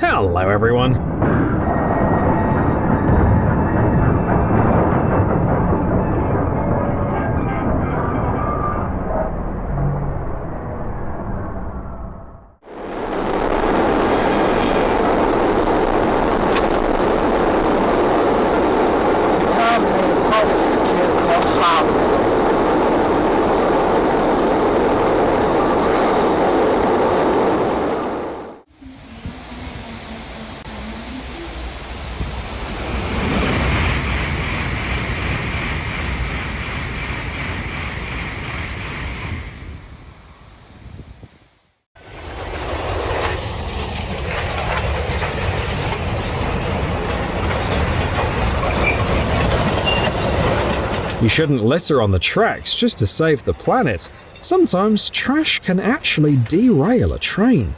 Hello everyone! You shouldn't litter on the tracks just to save the planet. Sometimes trash can actually derail a train.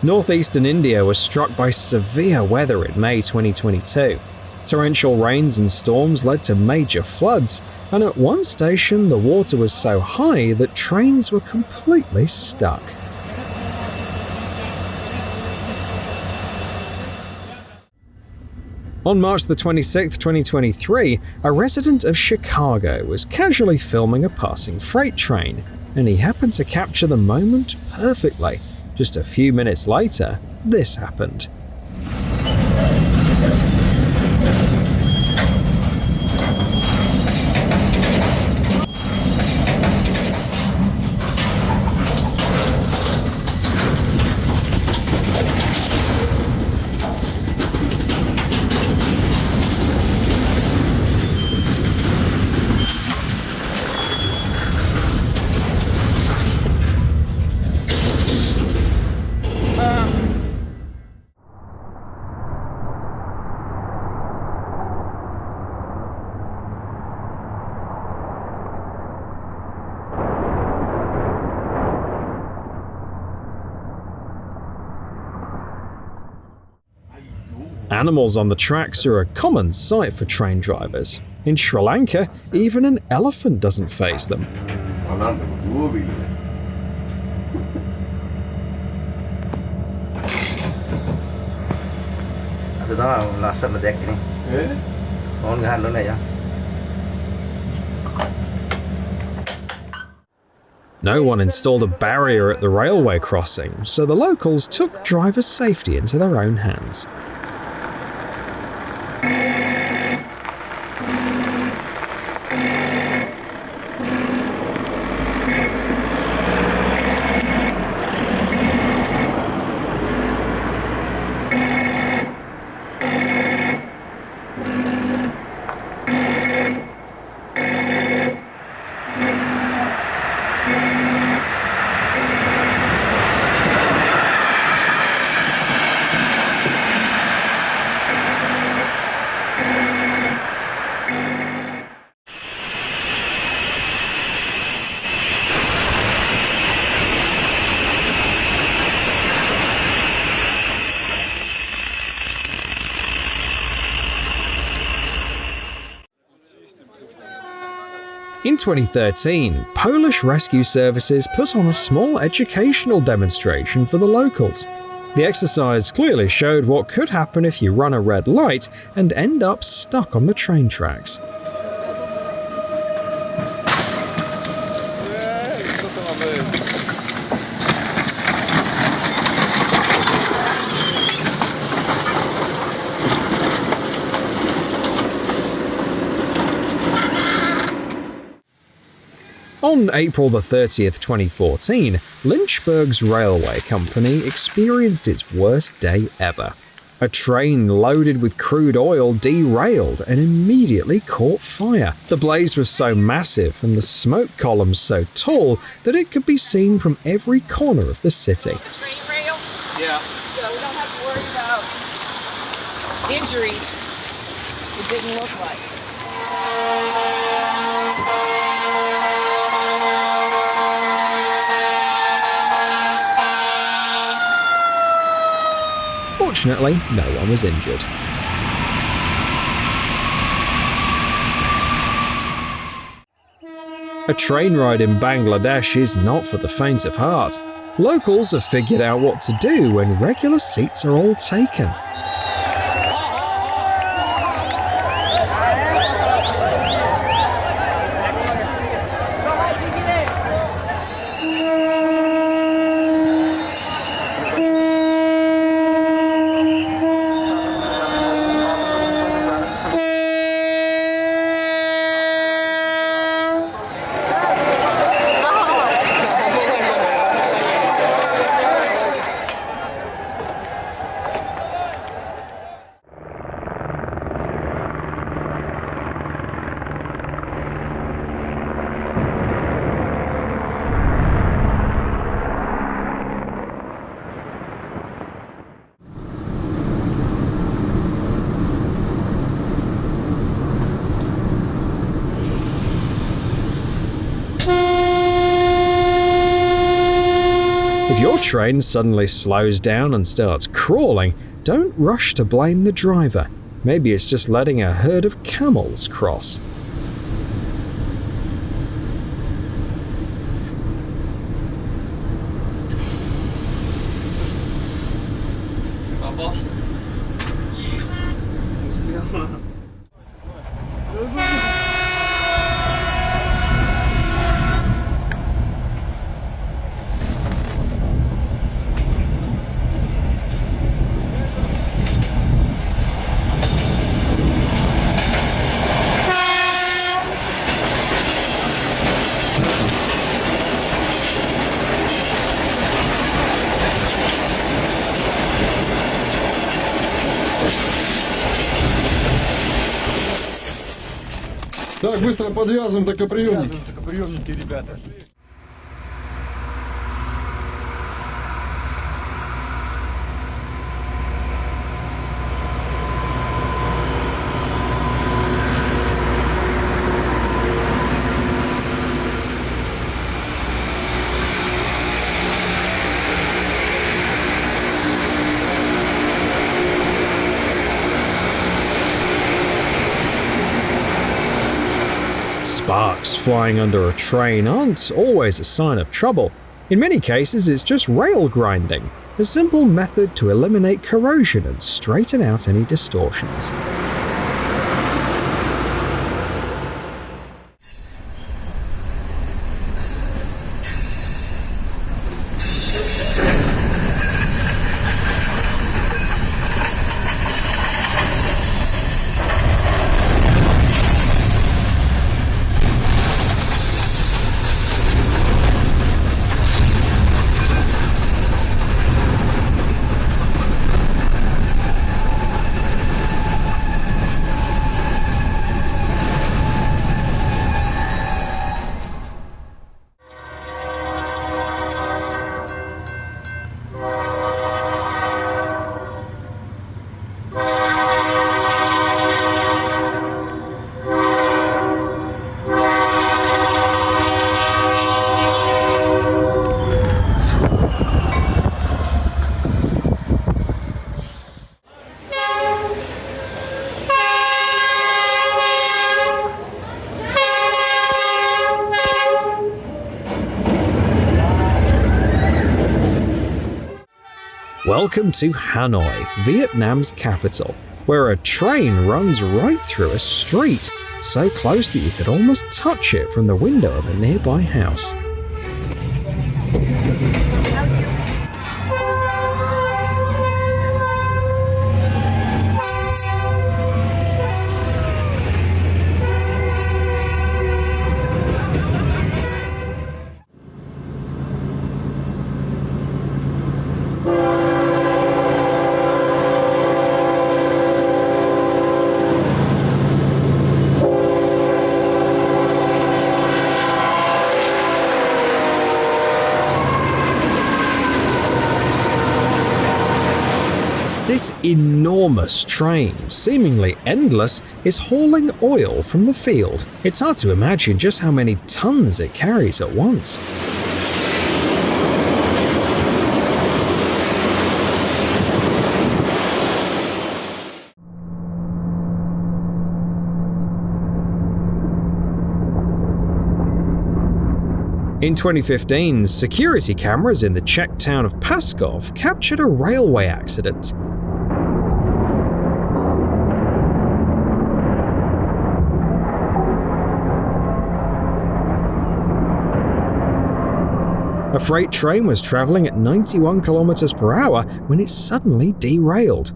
Northeastern India was struck by severe weather in May 2022. Torrential rains and storms led to major floods, and at one station the water was so high that trains were completely stuck. On March 26, 2023, a resident of Chicago was casually filming a passing freight train, and he happened to capture the moment perfectly. Just a few minutes later, this happened. Animals on the tracks are a common sight for train drivers. In Sri Lanka, even an elephant doesn't faze them. No one installed a barrier at the railway crossing, so the locals took driver safety into their own hands. In 2013, Polish rescue services put on a small educational demonstration for the locals. The exercise clearly showed what could happen if you run a red light and end up stuck on the train tracks. On April 30th, 2014, Lynchburg's railway company experienced its worst day ever. A train loaded with crude oil derailed and immediately caught fire. The blaze was so massive and the smoke columns so tall that it could be seen from every corner of the city. Train rail? Yeah. So we don't have to worry about injuries. It didn't look like. Fortunately, no one was injured. A train ride in Bangladesh is not for the faint of heart. Locals have figured out what to do when regular seats are all taken. If your train suddenly slows down and starts crawling, don't rush to blame the driver. Maybe it's just letting a herd of camels cross. Так, быстро подвязываем токоприемники. Токоприемники, ребята. Sparks flying under a train aren't always a sign of trouble. In many cases, it's just rail grinding, a simple method to eliminate corrosion and straighten out any distortions. Welcome to Hanoi, Vietnam's capital, where a train runs right through a street, so close that you could almost touch it from the window of a nearby house. This enormous train, seemingly endless, is hauling oil from the field. It's hard to imagine just how many tons it carries at once. In 2015, security cameras in the Czech town of Paskov captured a railway accident. A freight train was traveling at 91 kilometers per hour when it suddenly derailed.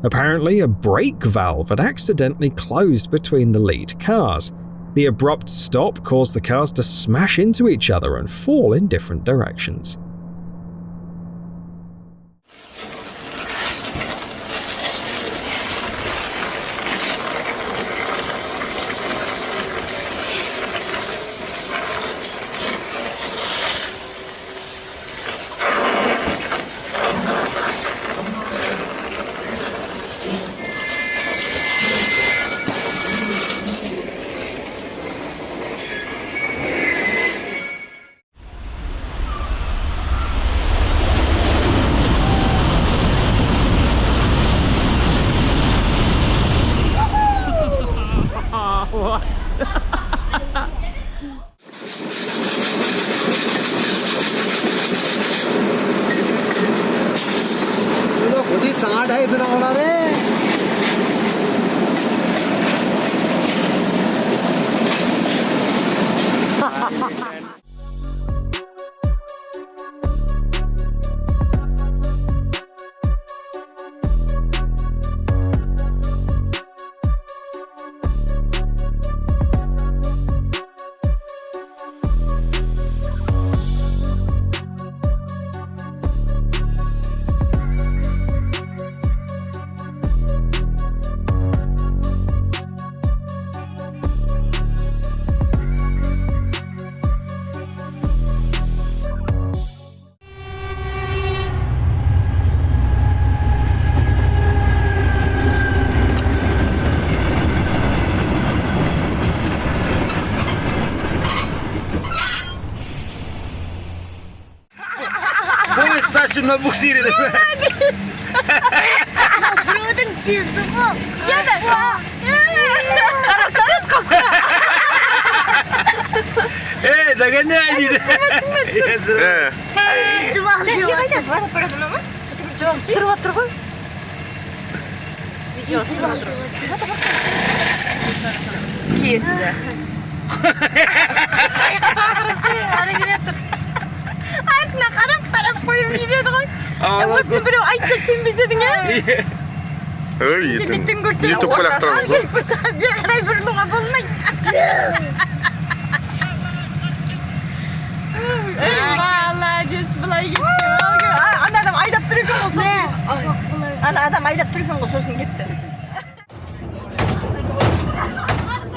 Apparently, a brake valve had accidentally closed between the lead cars. The abrupt stop caused the cars to smash into each other and fall in different directions.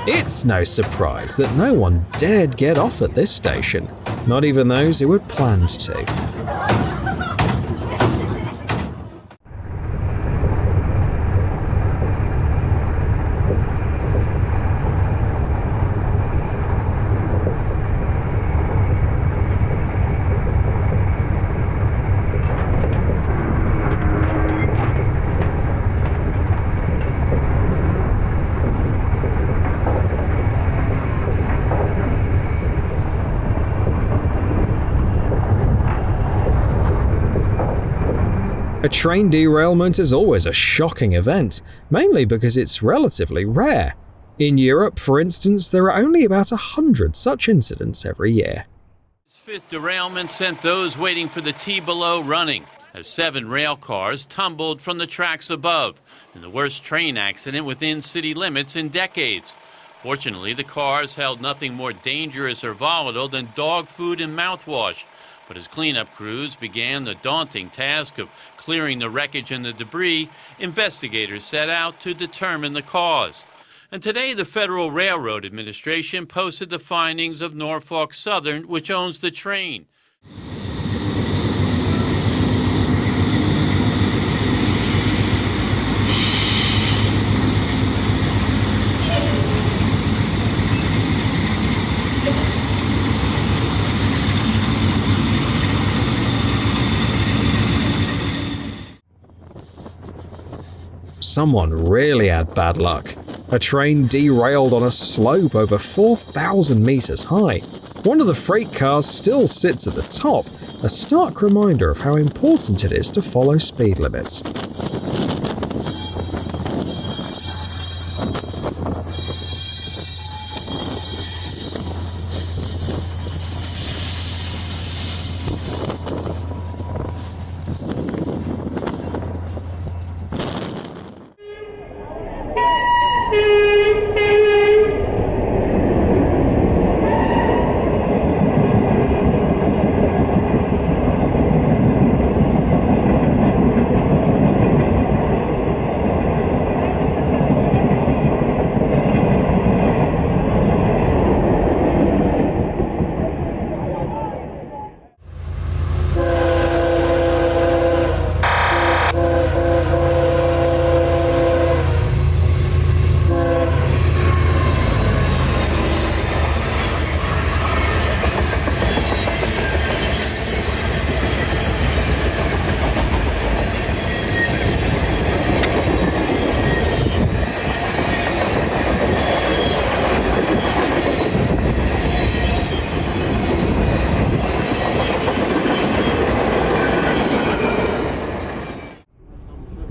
It's no surprise that no one dared get off at this station, not even those who had planned to. A train derailment is always a shocking event, mainly because it's relatively rare. In Europe, for instance, there are only about 100 such incidents every year. Fifth derailment sent those waiting for the T below running, as 7 rail cars tumbled from the tracks above, in the worst train accident within city limits in decades. Fortunately, the cars held nothing more dangerous or volatile than dog food and mouthwash. But as cleanup crews began the daunting task of clearing the wreckage and the debris, investigators set out to determine the cause. And today, the Federal Railroad Administration posted the findings of Norfolk Southern, which owns the train. Someone really had bad luck. A train derailed on a slope over 4,000 meters high. One of the freight cars still sits at the top, a stark reminder of how important it is to follow speed limits.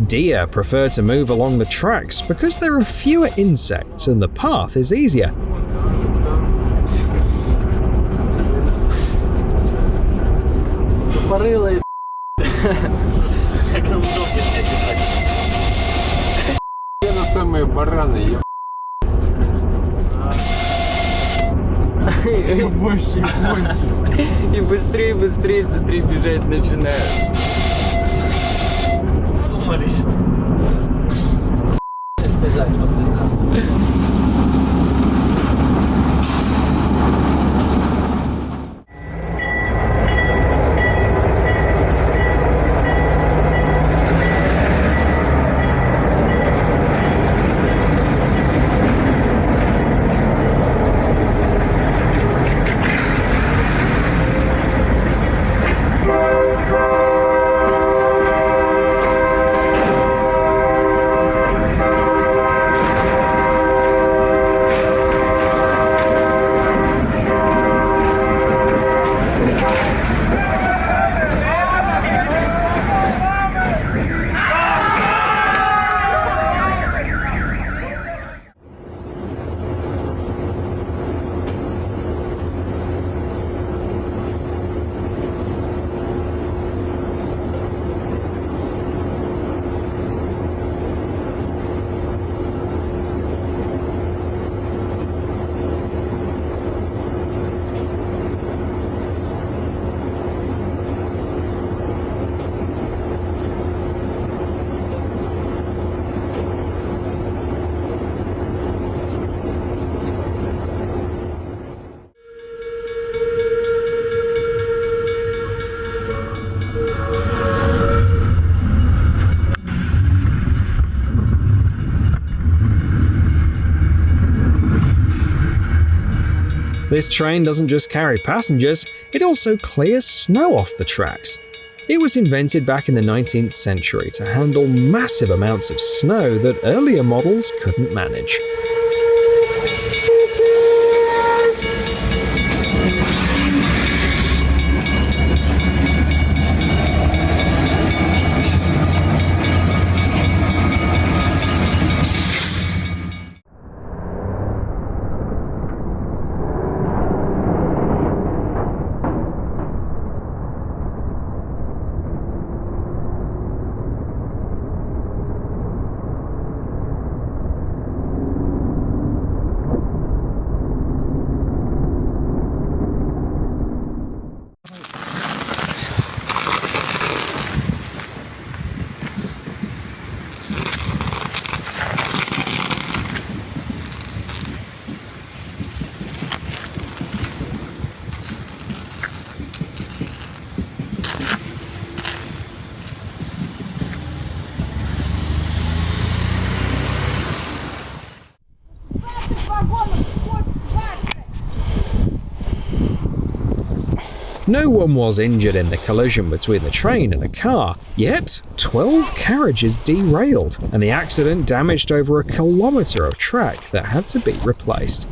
Deer prefer to move along the tracks because there are fewer insects and the path is easier. Все больше и больше. И быстрее, быстрее, смотри, бежать начинают. Думались. Бежать, чтоб ты знал. This train doesn't just carry passengers, it also clears snow off the tracks. It was invented back in the 19th century to handle massive amounts of snow that earlier models couldn't manage. No one was injured in the collision between the train and a car, yet 12 carriages derailed, and the accident damaged over a kilometre of track that had to be replaced.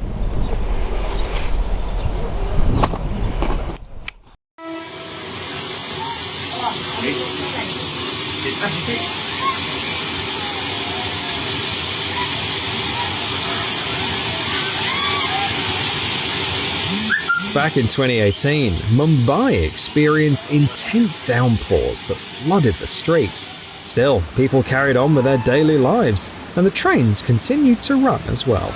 Back in 2018, Mumbai experienced intense downpours that flooded the streets. Still, people carried on with their daily lives, and the trains continued to run as well.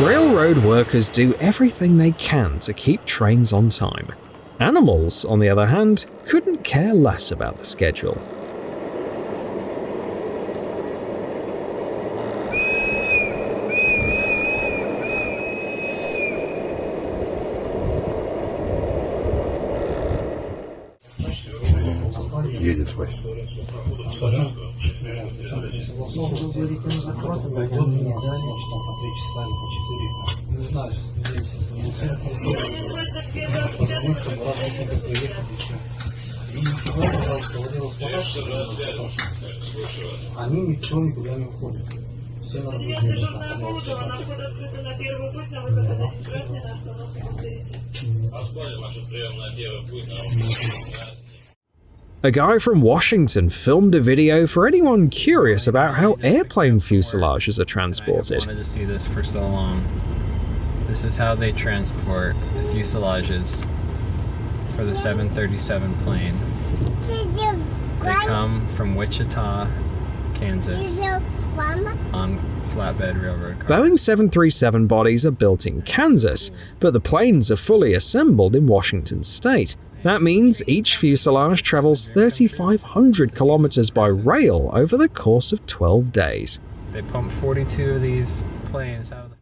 Railroad workers do everything they can to keep trains on time. Animals, on the other hand, couldn't care less about the schedule. Едет свой. Они никто никуда не уходят. Все на рабочем местах. A guy from Washington filmed a video for anyone curious about how airplane fuselages are transported. I wanted to see this for so long. This is how they transport the fuselages for the 737 plane. They come from Wichita, Kansas, on flatbed railroad cars. Boeing 737 bodies are built in Kansas, but the planes are fully assembled in Washington state. That means each fuselage travels 3,500 kilometers by rail over the course of 12 days. They pump 42 of these planes out of the...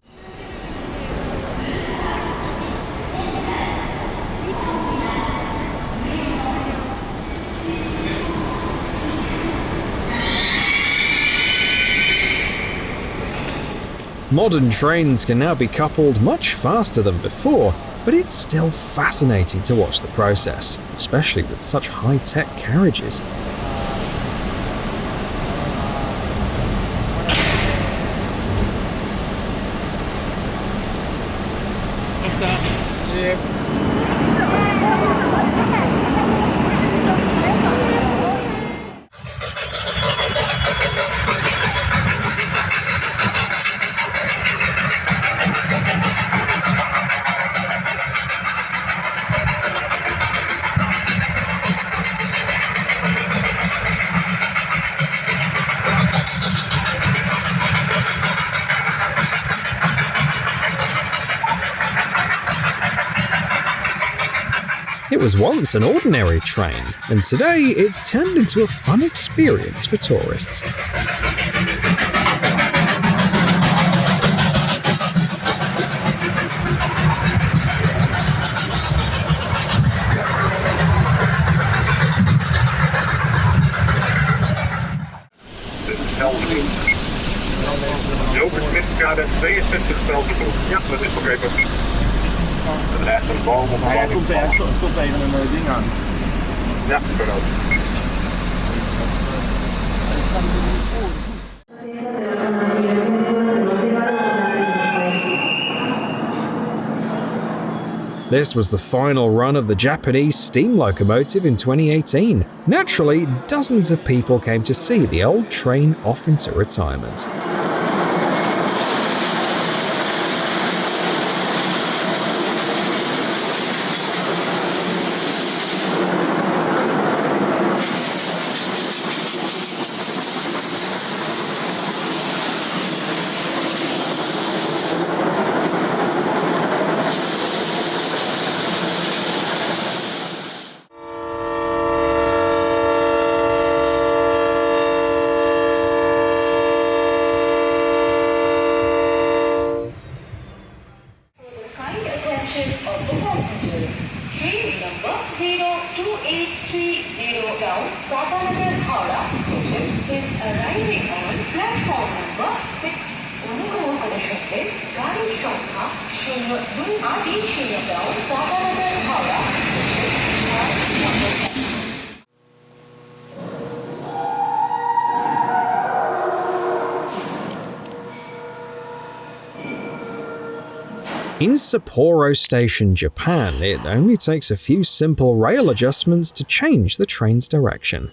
Modern trains can now be coupled much faster than before, but it's still fascinating to watch the process, especially with such high-tech carriages. It was once an ordinary train, and today it's turned into a fun experience for tourists. De oversmidskade 62 veldbedoel. Ja, dat is begrepen. Er is een boom op Hij komt stond tegen een ding aan. Ja, vooruit. This was the final run of the Japanese steam locomotive in 2018. Naturally, dozens of people came to see the old train off into retirement. In Sapporo Station, Japan, it only takes a few simple rail adjustments to change the train's direction.